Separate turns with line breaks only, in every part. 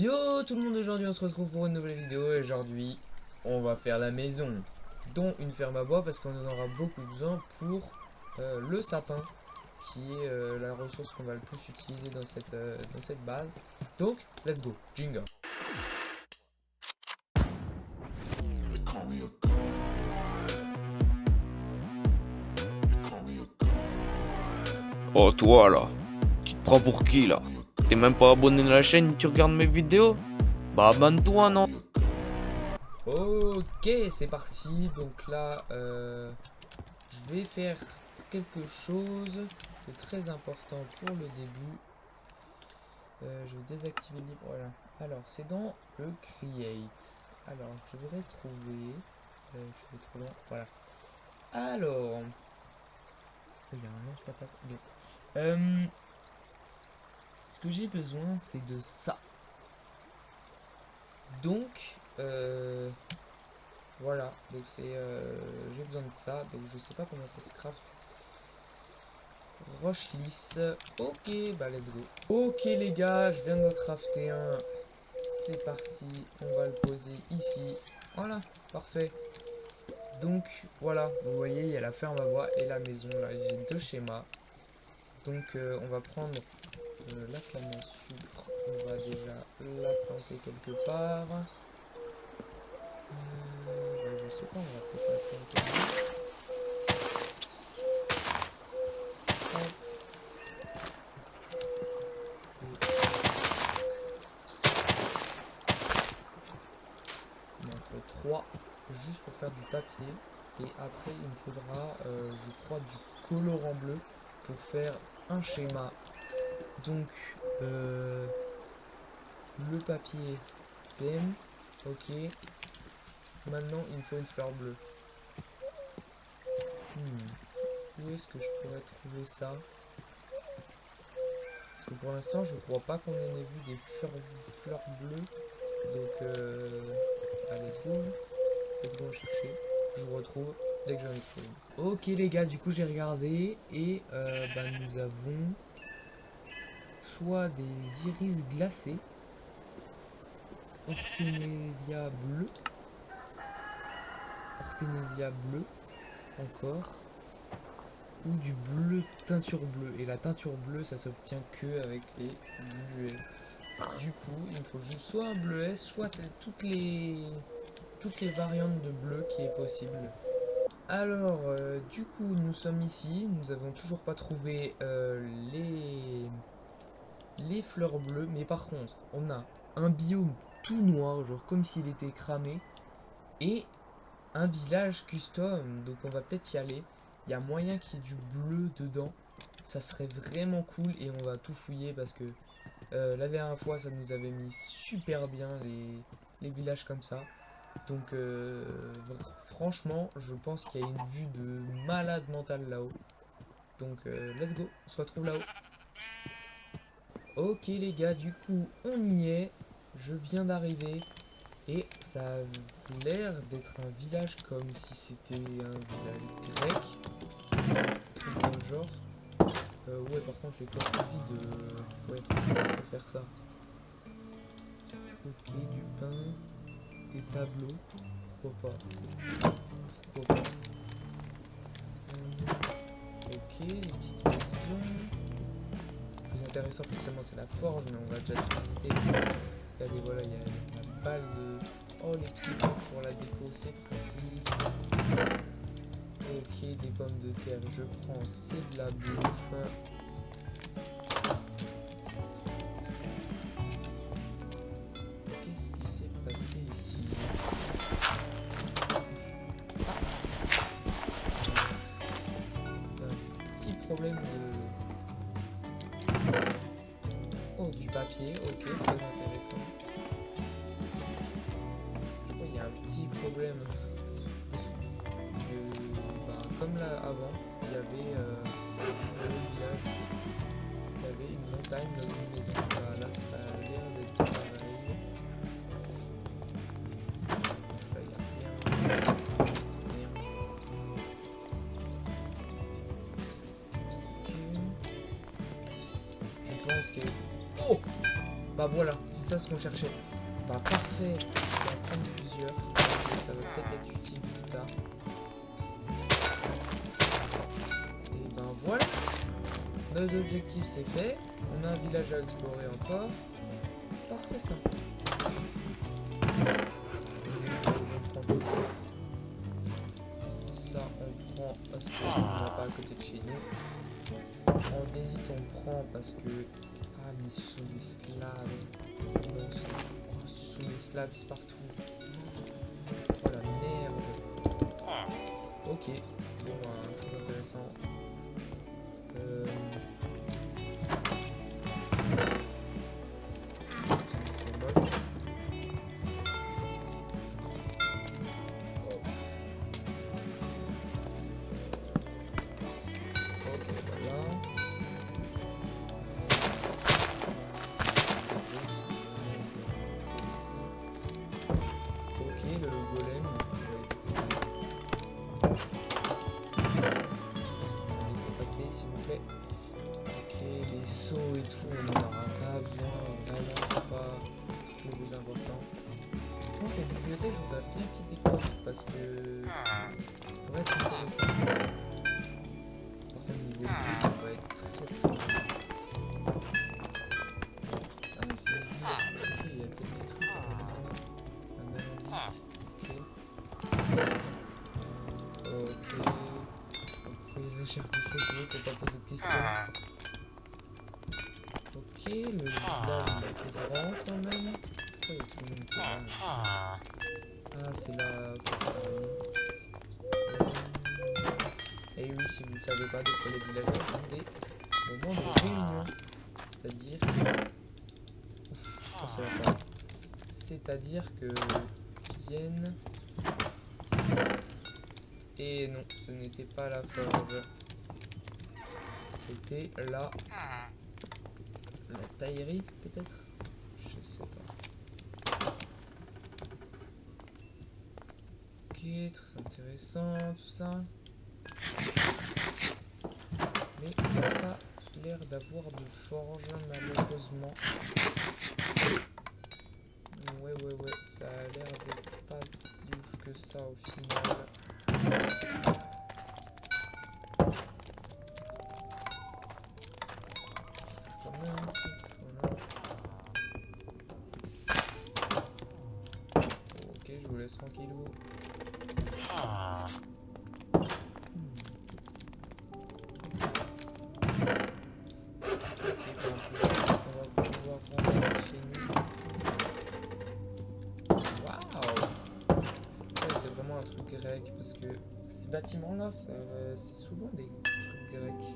Yo tout le monde, aujourd'hui on se retrouve pour une nouvelle vidéo et aujourd'hui on va faire la maison, dont une ferme à bois parce qu'on en aura beaucoup besoin pour le sapin qui est la ressource qu'on va le plus utiliser dans cette base. Donc let's go, jingle.
Oh toi là, tu te prends pour qui là? T'es même pas abonné à la chaîne, tu regardes mes vidéos? Bah abonne-toi non?
Ok, c'est parti. Donc là je vais faire quelque chose de très important pour le début. Je vais désactiver le livre, voilà. Alors, c'est dans le Create. Alors, je vais retrouver. Je vais trop loin, voilà. Alors, il y a un lance-patate. Donc, ce que j'ai besoin, c'est de ça. Donc, voilà. Donc, j'ai besoin de ça. Donc, je sais pas comment ça se craft. Roche lisse. Ok, bah, let's go. Ok, les gars, je viens de me crafter un. C'est parti, on va le poser ici. Voilà, parfait. Donc voilà, vous voyez, il y a la ferme à bois et la maison. Là, j'ai deux schémas. Donc on va prendre la canne à sucre. On va déjà la planter quelque part. Bah, je sais pas, on va peut-être la planter là. Hop. Il m'en faut 3 juste pour faire du papier. Et après, il me faudra, je crois, du colorant bleu pour faire un schéma. Donc, le papier, PM, ok. Maintenant, il me faut une fleur bleue. Où est-ce que je pourrais trouver ça? Parce que pour l'instant, je crois pas qu'on en ait vu des fleurs bleues. Donc, let's go chercher. Je vous retrouve dès que j'en ai trouvé une. Ok les gars, du coup j'ai regardé et bah, nous avons soit des iris glacés, Horténésia bleu encore, ou du bleu teinture bleue. Et la teinture bleue, ça s'obtient que avec les bleuets. Du coup, il me faut juste soit un bleuet, soit toutes les variantes de bleu qui est possible. Alors, du coup, nous sommes ici. Nous avons toujours pas trouvé les fleurs bleues. Mais par contre, on a un biome tout noir, genre comme s'il était cramé. Et un village custom. Donc on va peut-être y aller. Il y a moyen qu'il y ait du bleu dedans. Ça serait vraiment cool. Et on va tout fouiller parce que la dernière fois, ça nous avait mis super bien les villages comme ça. Donc franchement, je pense qu'il y a une vue de malade mental là-haut. Donc let's go, on se retrouve là-haut. Ok les gars, du coup on y est. Je viens d'arriver. Et ça a l'air d'être un village comme si c'était un village grec. Truc dans le genre. Ouais par contre j'ai pas envie de... Ouais, de faire ça. Ok, du pain. Des tableaux. Pourquoi pas. Pourquoi pas. Ok, les petites maisons. Le plus intéressant forcément c'est la forge, mais on va déjà visiter. Regardez, voilà, il y a la balle de... Oh, les petits blocs pour la déco, c'est pratique. Ok, des pommes de terre, je prends, c'est de la bouffe. Qu'est-ce qui s'est passé ici? Un petit problème de... Oh, du papier, ok, très intéressant. Oh, il y a un petit problème de... Ben, comme là avant, il y avait dans le village, il y avait une montagne dans une maison. Voilà, ça a l'air d'être pareil. Là, il n'y a rien. Merde. Ok. Je pense que... Oh! Bah voilà, c'est ça ce qu'on cherchait. Bah parfait, on va en prendre plusieurs. Ça va peut-être être utile plus tard. Et ben voilà, notre objectif c'est fait. On a un village à explorer encore. Parfait ça. On prend tout ça, on prend parce qu'on n'a pas à côté de chez nous. On hésite, on prend parce que... Ah mais ce sont des Slaves. Non, ce sont des Slaves partout. Oh la merde. Ok, bon, très intéressant. Et tout, on n'en aura pas besoin, vraiment, c'est pas le plus important. Par contre, les bibliothèques, je voudrais bien qu'ils décorent parce que ça pourrait être intéressant. Par contre, niveau de vie, ça va être très très bien. Ah, c'est une ville, ok, il y a peut-être des trucs à regarder. Un alambic, ok. Ok. Vous pouvez les chercher quelque chose, c'est vrai qu'on n'a pas posé de questions. Ok, le village il est plus grand quand même. Pourquoi il y a tout le monde qui est là? Ah, c'est là. Ok, c'est là. Et oui, si vous ne savez pas, des fois les villageois ont des moments de réunion. C'est-à-dire. Je pensais à pas. C'est-à-dire que viennent. Et non, ce n'était pas la forge. C'était la taillerie, peut-être? Je sais pas. Ok, très intéressant, tout ça. Mais il n'y a pas l'air d'avoir de forge, malheureusement. Ouais, ça a l'air d'être pas si ouf que ça au final. Quand même un truc, voilà. Ok, je vous laisse tranquillou. On va pouvoir rentrer chez nous. Waouh! Ouais, c'est vraiment un truc grec parce que ces bâtiments-là, c'est souvent des trucs grecs.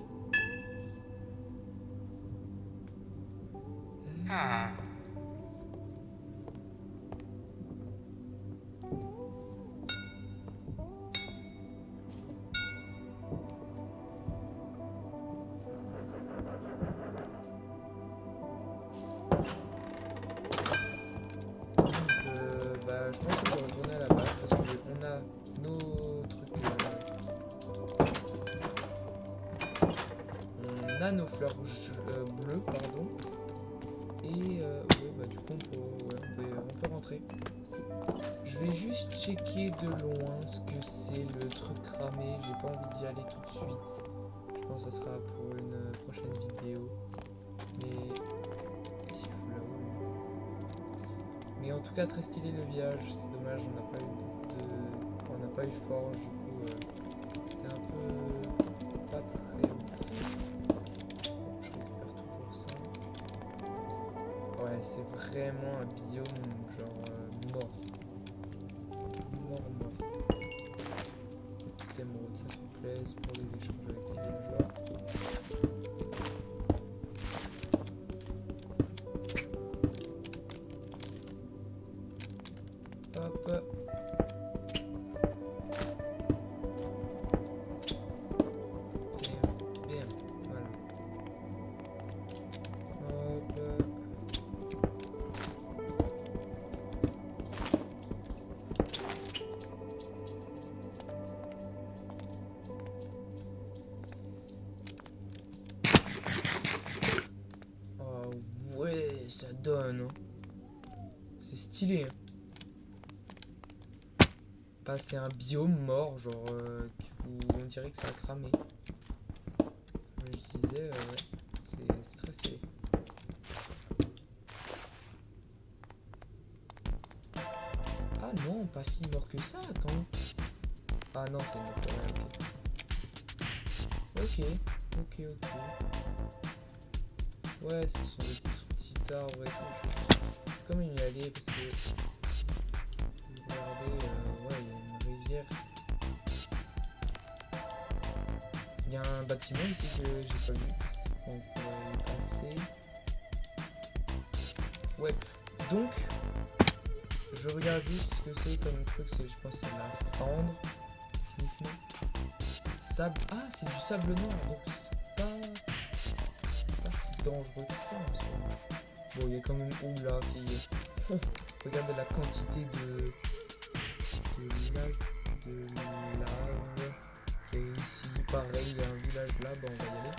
Bah, je pense qu'on peut retourner à la base parce qu'on a nos trucs. On a nos fleurs bleues, pardon. Et ouais, bah, du coup, on peut rentrer. Je vais juste checker de loin ce que c'est le truc cramé. J'ai pas envie d'y aller tout de suite. Je pense que ça sera pour une prochaine vidéo. Mais en tout cas, très stylé le village. C'est dommage, on n'a pas eu de forge. Du coup, c'était un peu pas très ouf. Bon, je récupère toujours ça. Ouais, c'est vraiment un biome genre mort. Mort. Des petites émeraudes, ça fait plaisir pour les échanges avec les villageois. Hop. Bien, voilà. Hop. Oh ouais, ça donne. Hein. C'est stylé. Hein. Bah, c'est un biome mort, genre, où on dirait que ça a cramé. Comme je disais, ouais, c'est très stylé. Ah non, pas si mort que ça, attends. Ah non, c'est mort, ouais, ok. Ok. Ouais, ce sont des petits arbres et tout. Je vais quand même y aller parce que... Regardez, ouais, il y a une rivière. Il y a un bâtiment ici que j'ai pas vu. Donc on va y passer. Ouais, donc je regarde juste ce que c'est comme truc. Je pense que c'est la cendre. Uniquement. Sable. Ah, c'est du sable noir. Donc c'est pas si dangereux que ça en soi. Bon, il y a quand même... Ouh là, si... Regardez la quantité de lave qui est ici. Pareil, il y a un village là, bah on va y aller.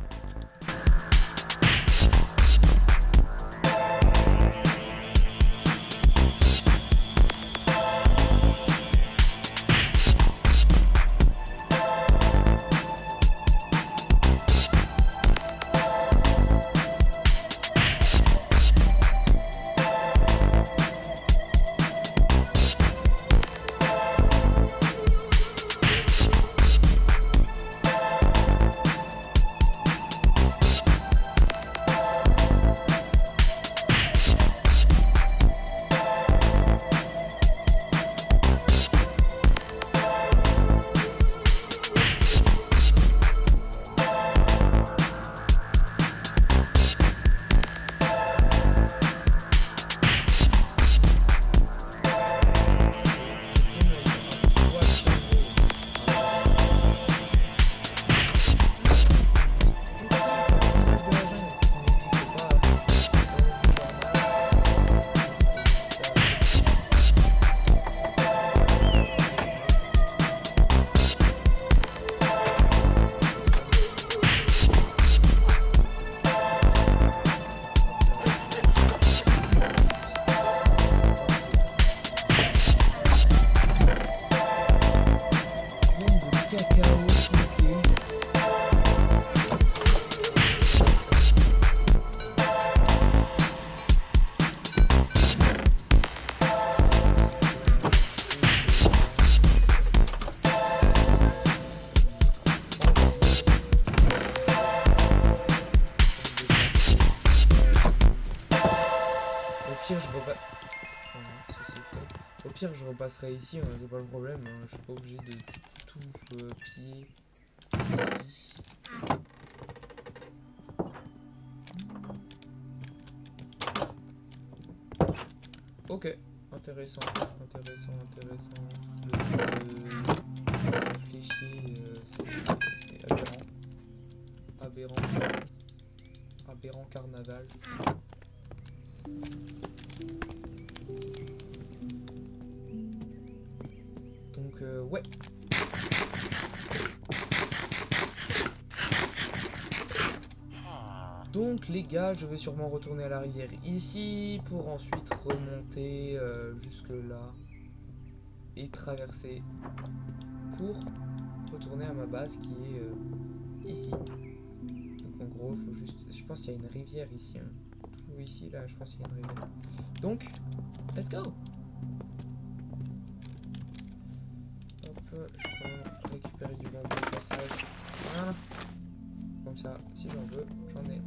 Au pire, je repasserai ici, hein, c'est pas le problème. Hein, je suis pas obligé de tout piller ici. Ok, intéressant. Réfléchir, c'est aberrant carnaval. Donc ouais. Donc les gars, je vais sûrement retourner à la rivière ici pour ensuite remonter jusque là et traverser pour retourner à ma base qui est ici. Donc en gros, faut juste, je pense qu'il y a une rivière ici. Hein. Tout ici là, je pense qu'il y a une rivière. Donc, let's go. Hop, je vais quand même récupérer du bambou au passage. Voilà. Comme ça, si j'en veux, j'en ai.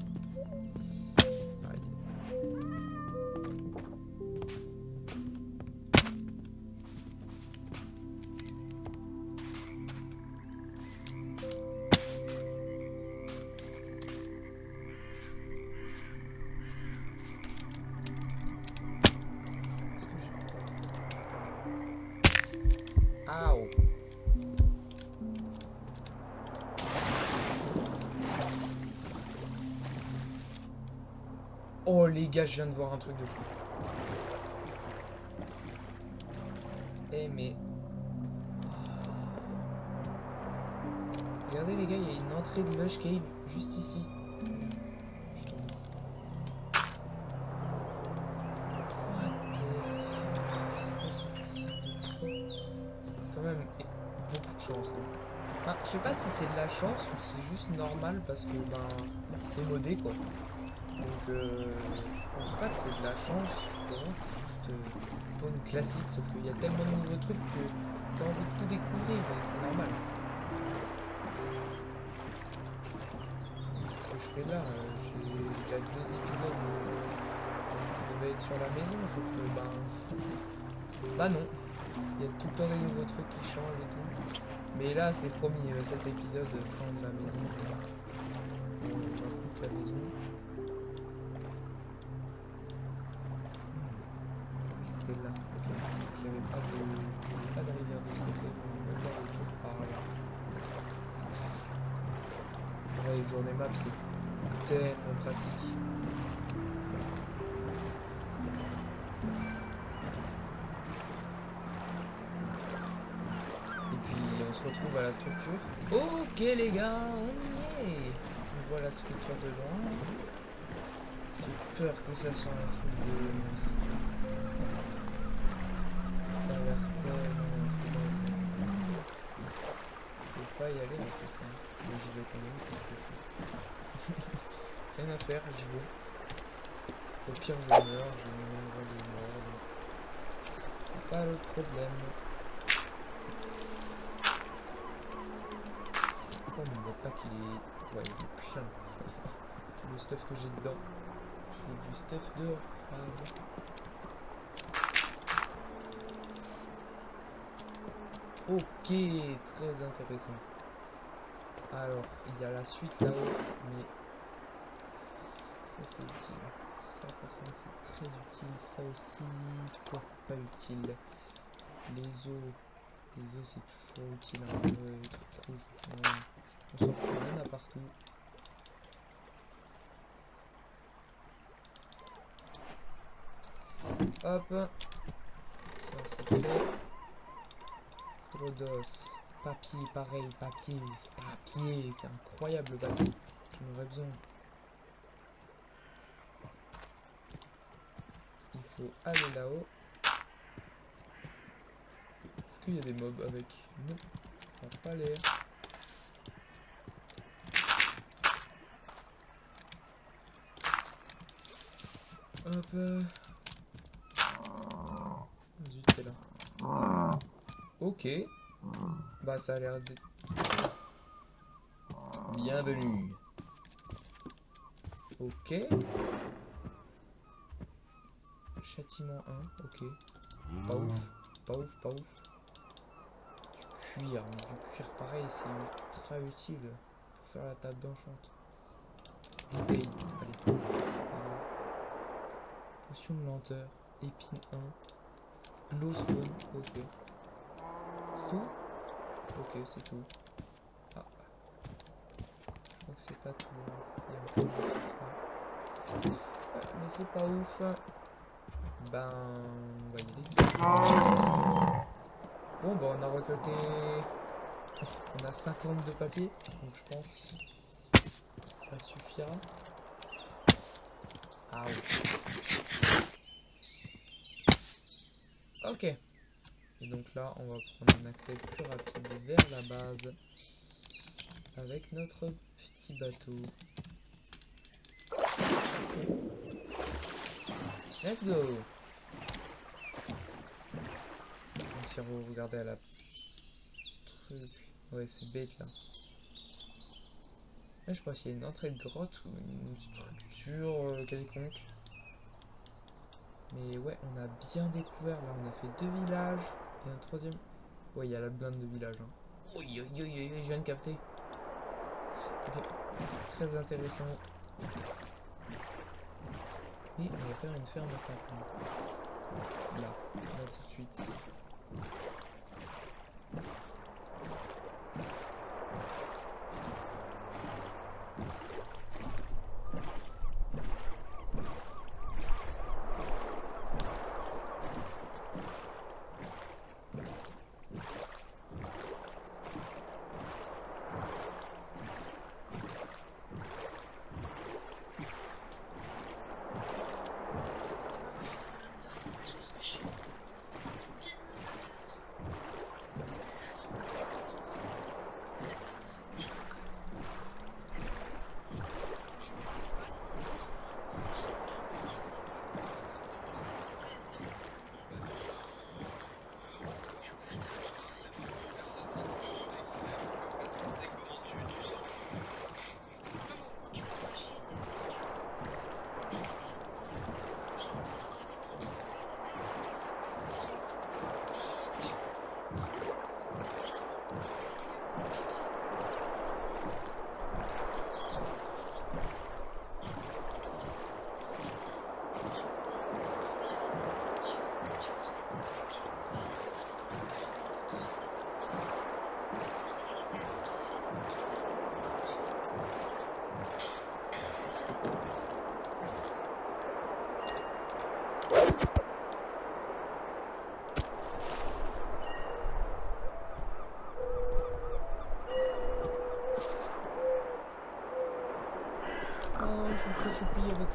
Ow. Oh les gars, je viens de voir un truc de fou. Eh mais... Regardez les gars, il y a une entrée de Lush Cave juste ici. What the chance. Hein. Enfin, je sais pas si c'est de la chance ou c'est juste normal parce que ben c'est modé quoi. Donc je pense pas que c'est de la chance. Pour moi c'est juste spawn classique, sauf qu'il y a tellement de nouveaux trucs que t'as envie de tout découvrir et c'est normal. C'est ce que je fais là. J'ai déjà 2 épisodes qui devaient être sur la maison, sauf que ben bah non. Il y a tout le temps des nouveaux trucs qui changent et tout. Mais là, c'est promis, cet épisode, fin de la maison. On va foutre la maison. Oui, c'était là. Ok. Donc il n'y avait pas de rivière de ce côté. On va faire le tour par là. Ouais, les journées map, c'est tellement pratique. On se retrouve à la structure. Ok les gars, on y est. On voit la structure de loin. J'ai peur que ça soit un truc de monstre. Ça a l'air tellement un truc de monstre. Je peux pas y aller en fait. Hein. Mais j'y vais quand même. Rien à faire, j'y vais. Au pire je meurs, je meurs, je meurs. C'est pas le problème. Oh mais il pas qu'il est... Ouais, il est plein. Tout le stuff que j'ai dedans. J'ai du stuff de rave. Ok, très intéressant. Alors, il y a la suite là-haut, mais ça c'est utile. Ça par contre c'est très utile. Ça aussi, ça c'est pas utile. Les os c'est toujours utile. Hein. Les trucs rouges. On s'en fout, il y en a partout. Hop. Ça c'est fait. Trop d'os. Papier, pareil, papier, c'est incroyable le papier. J'en aurais besoin. Il faut aller là-haut. Est-ce qu'il y a des mobs avec? Non, ça n'a pas l'air. Hop. Zut, c'est là. Ok. Bah ça a l'air d'être... Bienvenue. Ok. Châtiment 1, ok. Pas ouf, pas ouf, pas ouf. Du cuir, mais du cuir pareil, c'est ultra utile pour faire la table d'enchant. Bouteille, allez. Potion de lenteur, épine 1. Glow spawn, ok. C'est tout? Ok, c'est tout. Ah. Je crois que c'est pas tout. Il y a encore des trucs là. Mais c'est pas ouf. Ben, on va y aller. Bon, bah on a récolté... On a 52 papiers, donc je pense que ça suffira. Ah oui. Ok. Et donc là, on va prendre un accès plus rapide vers la base avec notre petit bateau. Let's go. Donc si vous regardez à la truc... Ouais, c'est bête là. Là, je pense qu'il y a une entrée de grotte ou une structure quelconque. Mais ouais, on a bien découvert. Là, on a fait 2 villages et un troisième. Ouais, il y a la blinde de village. Hein. Oui, oui, oui, je viens de capter. Ok, très intéressant. Et on va faire une ferme à 50. Là tout de suite.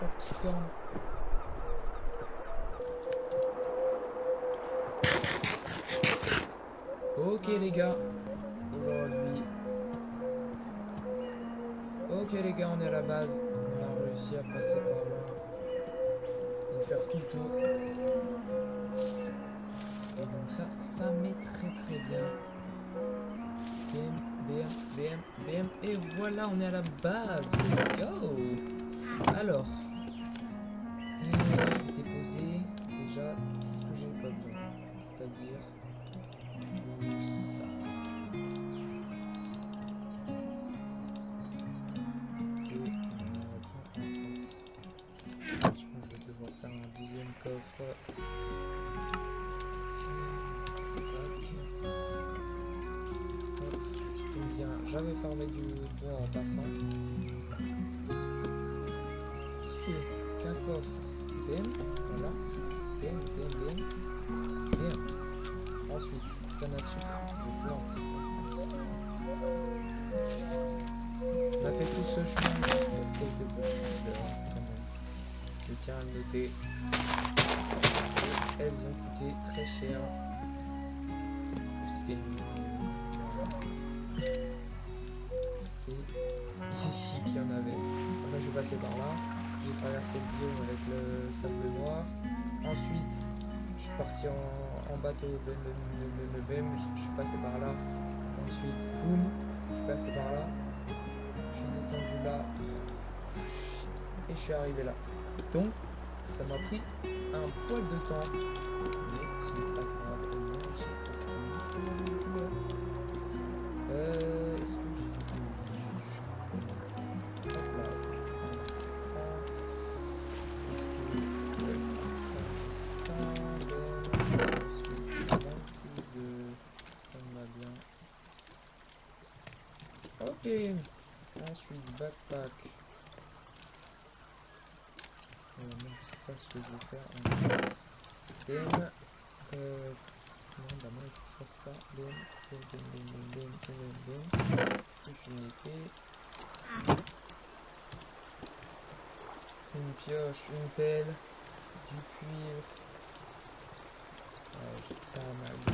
la petite corne. Ok les gars, aujourd'hui. Ok les gars, on est à la base. On a réussi à passer par là. Et faire tout le tour. Et donc ça met très bien. BM. Et voilà, on est à la base. Let's go. Alors, je vais déposer déjà tout ce que j'ai pas besoin. C'est-à-dire ça. Et je pense que je vais devoir faire un deuxième coffre. J'avais fermé du bois en passant. Ce qui fait qu'un coffre, BM, voilà, BM. Ensuite, canne à sucre, je plante. On a fait tout ce chemin pour quelques petites fleurs, quand même. Je tiens à le noter. Elles ont coûté très cher. C'est ici qu'il y en avait. Après, je suis passé par là. J'ai traversé le biome avec le sable noir. Ensuite, je suis parti en bateau. Je suis passé par là. Ensuite, boum, je suis passé par là. Je suis descendu là. Et je suis arrivé là. Donc, ça m'a pris un poil de temps. Mais ce n'est pas grave. Au moins, j'ai est-ce que hop là. Est-ce que ouais, ça, ensuite 26 de ça me va bien. Ok. Ensuite backpack. Non, c'est ça ce que je vais faire. BM. Non, bah moi il faut que je fasse ça. BM. Infinité. Une pioche, une pelle, du cuivre. J'ai pas mal de...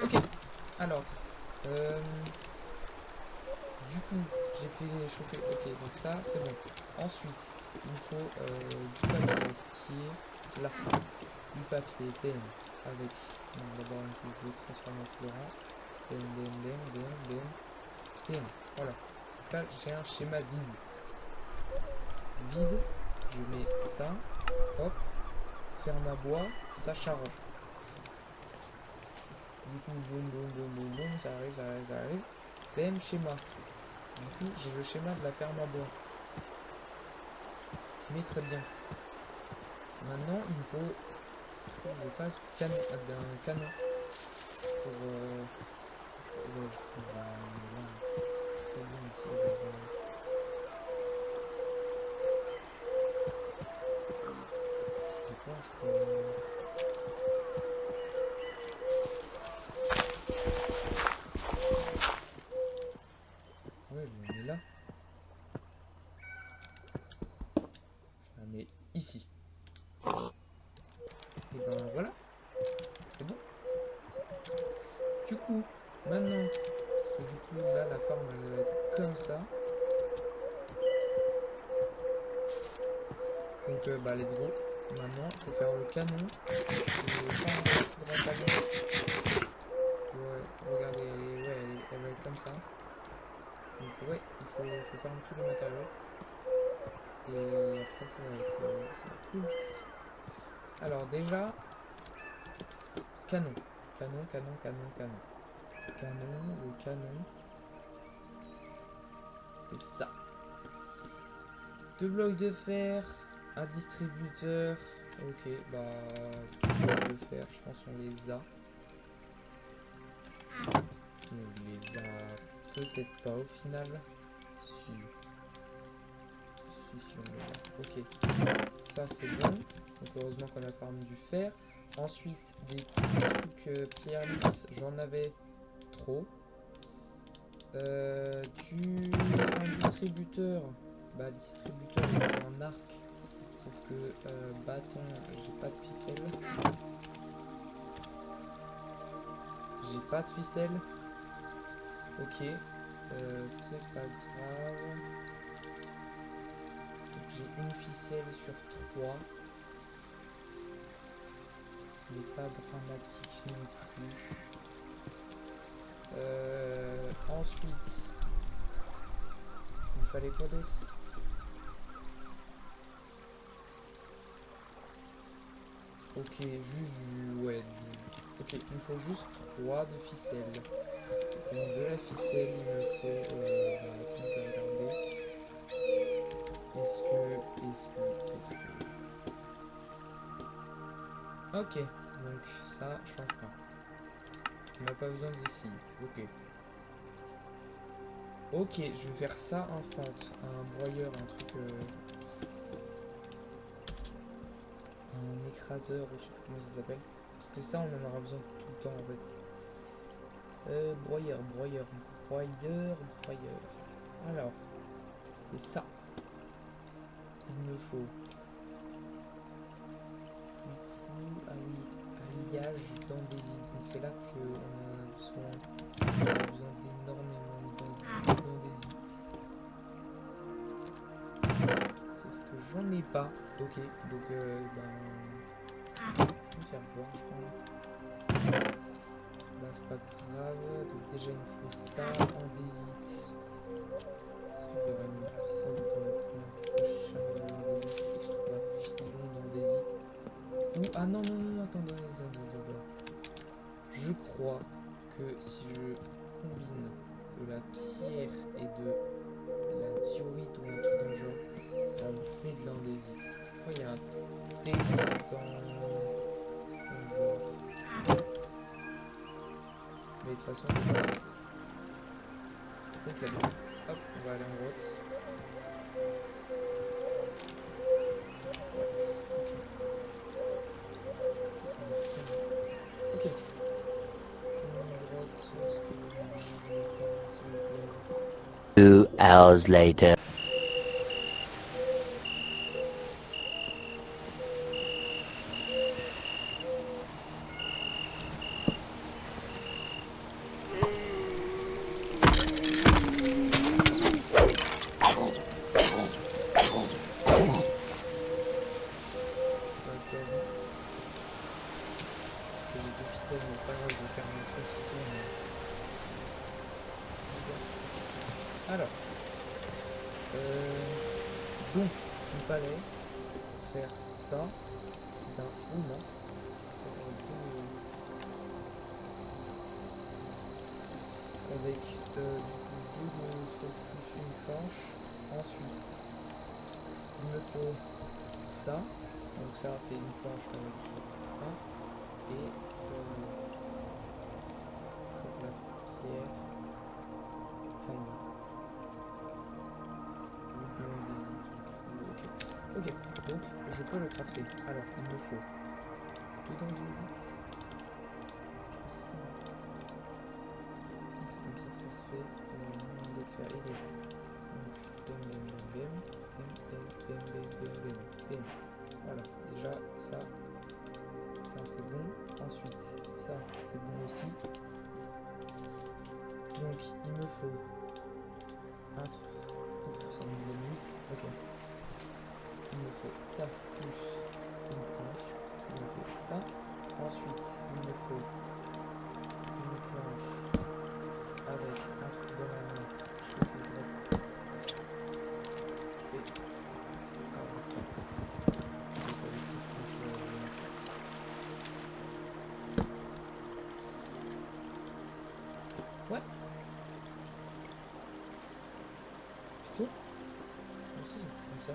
Ok, alors, du coup, j'ai fait chauffer. Ok, donc ça, c'est bon. Ensuite, il me faut du papier qui est là. Du papier peine avec. D'abord, je vais transformer en colorant. Peine. Voilà. Là, j'ai un schéma vide. Je mets ça, hop, ferme à bois, ça charge. Du coup, boum, ça arrive. PM schéma. Du coup, j'ai le schéma de la ferme à bois. Ce qui m'est très bien. Maintenant, il me faut que je fasse un canon pour... très bien ici. Ouais, on est là. Je la mets ici. Et ben voilà. C'est bon. Du coup, maintenant, parce que du coup là la forme elle va être comme ça. Donc bah let's go. Maintenant, il faut faire le canon. Ouais, regardez, elle va être comme ça. Donc ouais, il faut faire tous les matériaux. Et après ça va être cool. Alors déjà, canon. Le canon. Et ça. 2 blocs de fer, un distributeur. Ok, bah, 2 blocs de fer, je pense qu'on les a. On les a peut-être pas au final. Si on les a. Ok, ça c'est bon. Donc heureusement qu'on a parmi du fer. Ensuite, des trucs pierre lisse, j'en avais trop. Un distributeur. Bah, distributeur, il faut un arc. Sauf que, bâton, j'ai pas de ficelle. J'ai pas de ficelle. Ok. C'est pas grave. Donc, j'ai une ficelle sur 3. Mais pas dramatique non plus. Ensuite, il me fallait quoi d'autre? Ok, juste ouais. Ok, il me faut juste 3 de ficelle. Donc de la ficelle, il me faut. Attends, je vais regarder. Est-ce que. Ok, donc ça change pas. On n'a pas besoin de scie. Ok. Ok, je vais faire ça instant. Un broyeur, un truc. Un écraseur, ou je sais pas comment ça s'appelle. Parce que ça, on en aura besoin tout le temps en fait. Broyeur. Alors, c'est ça. Il me faut. Du coup, ah oui, alliage d'andésite. Donc c'est là qu'on a besoin d'énormément d'andésite. Sauf que j'en ai pas. Ok, donc je vais me faire voir, je crois. Bah c'est pas grave. Donc déjà il me faut ça, andésite. Est-ce qu'il y aurait une grotte dans le coin prochain de l'andésite? Je trouve un filon d'andésite. Ou ah non, attends. Je crois que si je combine de la pierre et de la diorite ou un truc dans le genre, ça me fait de l'andésite. Pourquoi il y a un T dans le genre? Mais de toute façon, je pense. Donc là-dedans. Hop, on va aller en grotte. Ok. Ça me fait. Ok. Une grotte, est-ce que je n'ai pas, s'il vous plaît?
2 hours later.
Ça va faire vite. Parce que j'ai deux ficelles, mais pas grave, je vais faire mon truc qui tourne. Alors, donc, il fallait faire ça. C'est un ouna. Avec du coup deux de focus, une planche. Ensuite, il me faut ça. Donc ça, c'est une planche avec un. Et la pierre tiny. Ok, donc je peux le crafter. Alors, il me faut deux d'andésite. Ça. C'est comme ça que ça se fait. On doit faire aider. Donc, bam. Voilà, déjà ça c'est bon. Ensuite, ça c'est bon aussi. Donc, il me faut un truc. Ça me donne nuit. Ok. Il me faut ça plus une planche. Ce qui me fait ça. Ensuite, il me faut une planche avec un truc dans la main. Je fais des drops. Et c'est pas avec ça. J'ai pas des petites planches What? Je coupe? Aussi, comme ça.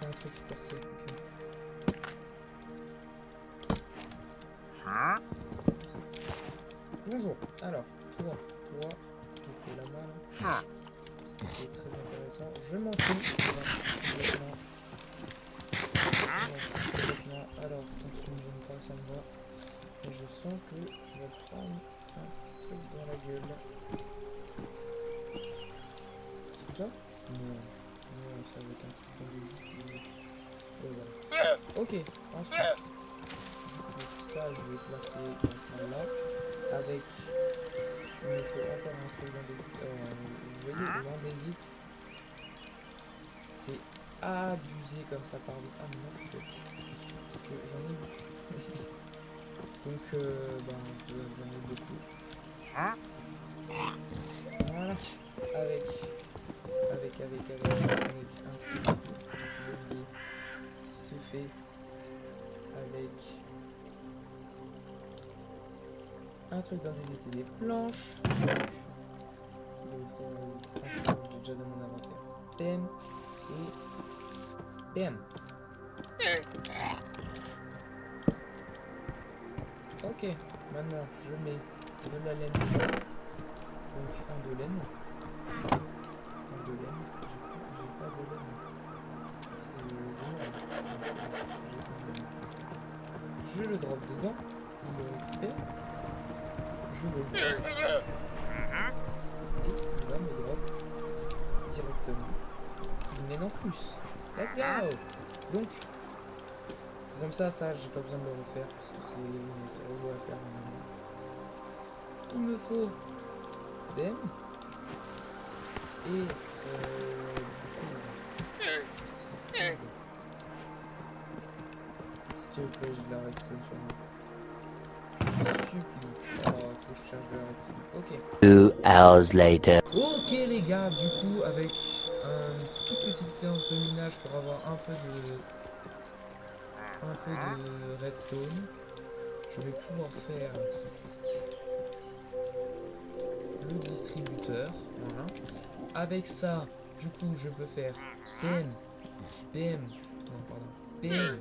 c'est un truc percé. Ok. Bonjour. Alors, toi, qui était là-bas, là, qui est très intéressant. Je m'en fous. Complètement. Complètement. Alors, quand tu me gênes pas, ça me va. Et je sens que tu vas te prendre un petit truc dans la gueule. C'est ça? Non. Non, ça va être un truc dans les yeux. Et voilà. Ok, ensuite. Donc ça, je vais placer comme ça là. Avec. Il me faut encore un truc dans des. Vous voyez, l'andésite. C'est abusé comme ça par vite. Ah, mais non, c'est bête. Parce que j'en ai 8. Donc, ben, j'en ai beaucoup. Voilà. Avec un petit levier qui se fait avec un truc d'indésité des planches. Donc, j'ai déjà dans mon inventaire. PM et PM. Ok, maintenant je mets de la laine. Donc un de laine. Un de laine. J'ai pas de laine. Je le drop dedans. Il le récupère. Je le drop. Et il va me drop directement une laine en plus. Let's go! Donc, comme ça, j'ai pas besoin de le refaire. Parce que c'est relou à faire. Il me faut Ben et s'il te plaît, j'ai de la redstone sur moi. Supplie. Oh, faut que je charge de la redstone. Ok.
2 hours later.
Ok les gars, du coup, avec une toute petite séance de minage pour avoir un peu de redstone, je vais pouvoir faire le distributeur. Voilà. Avec ça, du coup, je peux faire PM, PM, non pardon, PM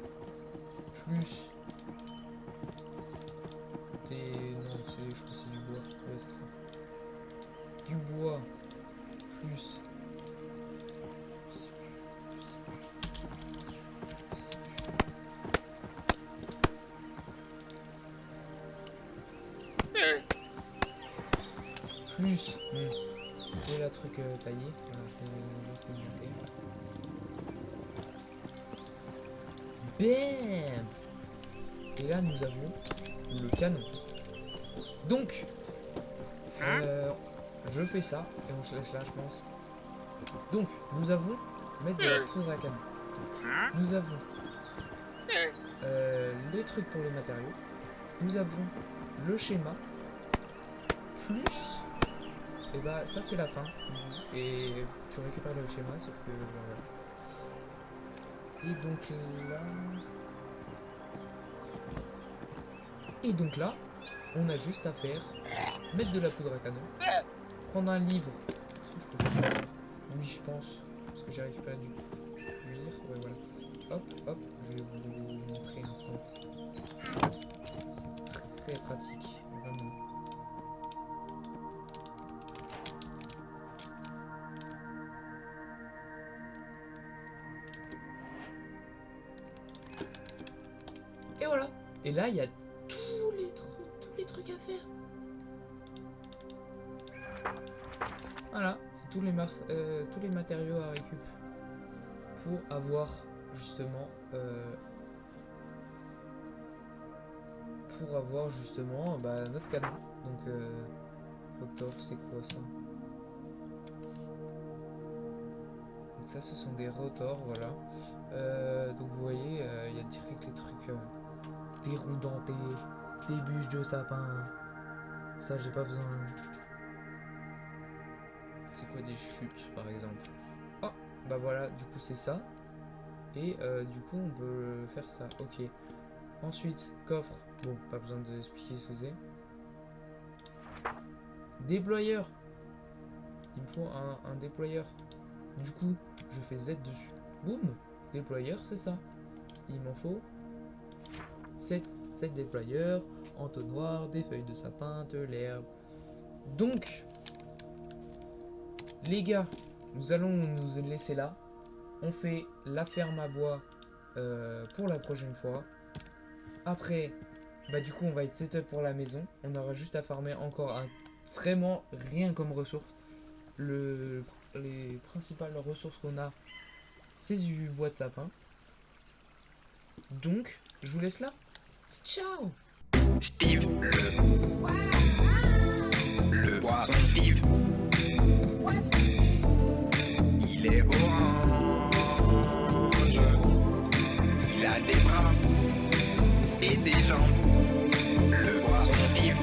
plus des, non, je crois que c'est du bois, ouais c'est ça, du bois plus de la truc taillée, voilà, bam. Et là nous avons le canon. Donc je fais ça et on se laisse là je pense. Donc nous avons mettre de la poudre à canon. Nous avons les trucs pour les matériaux. Nous avons le schéma plus et bah ça c'est la fin. Et tu récupères le schéma sauf que voilà. Et donc là on a juste à faire mettre de la poudre à canon, prendre un livre. Est-ce que je peux faire ça? Oui je pense. Parce que j'ai récupéré du cuir. Ouais voilà. Hop hop, je vais vous montrer instant. C'est très pratique, vraiment. Et voilà. Et là, il y a tous les trucs à faire. Voilà, c'est tous les matériaux à récup pour avoir justement notre canon. Donc rotor, c'est quoi ça? Donc ça, ce sont des rotors, voilà. Donc vous voyez, il y a direct les trucs, des roues dentées, des bûches de sapin. Ça, j'ai pas besoin. C'est quoi des chutes, par exemple? Oh, bah voilà, du coup c'est ça. Et du coup on peut faire ça, ok. Ensuite, coffre, bon, pas besoin d'expliquer ce que c'est. Déployeur. Il me faut un déployeur. Du coup, je fais Z dessus. Boum. déployeurs, c'est ça. Il m'en faut 7 déployeurs, entonnoir, des feuilles de sapin, de l'herbe. Donc, les gars, nous allons nous laisser là. On fait la ferme à bois pour la prochaine fois. Après, bah du coup, on va être setup pour la maison. On aura juste à farmer encore vraiment rien comme ressource. Les principales ressources qu'on a, c'est du bois de sapin. Donc, je vous laisse là. Ciao!
Steve, le poisson Steve, il est orange, il a des bras et des jambes, le poisson Steve.